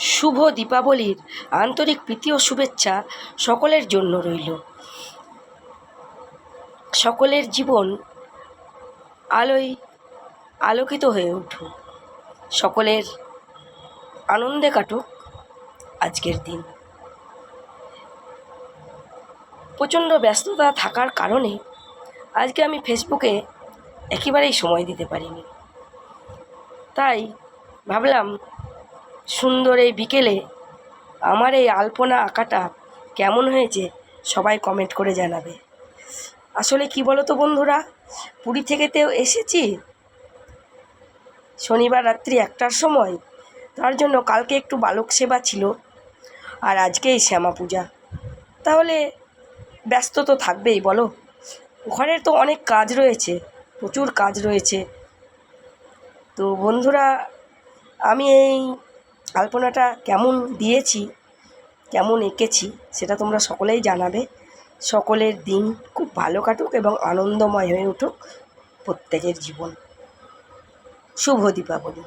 শুভ দীপাবলির আন্তরিক প্রীতি ও শুভেচ্ছা সকলের জন্য রইল। সকলের জীবন আলোয় আলোকিত হয়ে উঠুক, সকলের আনন্দে কাটুক আজকের দিন। প্রচণ্ড ব্যস্ততা থাকার কারণে আজকে আমি ফেসবুকে একেবারেই সময় দিতে পারিনি, তাই ভাবলাম সুন্দর এই বিকেলে আমার এই আলপনা আঁকাটা কেমন হয়েছে সবাই কমেন্ট করে জানাবে। আসলে কি বলো তো বন্ধুরা, পুরী থেকে তো এসেছি শনিবার রাত্রি 1টার সময়, তার জন্য কালকে একটু বালক সেবা ছিল আর আজকেই শ্যামা পূজা, তাহলে ব্যস্ত তো থাকবেই বলো। ঘরের তো অনেক কাজ রয়েছে, প্রচুর কাজ রয়েছে। তো বন্ধুরা, আমি এই আলপনাটা কেমন দিয়েছি, কেমন এঁকেছি সেটা তোমরা সকলেই জানাবে। সকলের দিন খুব ভালো কাটুক এবং আনন্দময় হয়ে উঠুক প্রত্যেকের জীবন। শুভ দীপাবলি।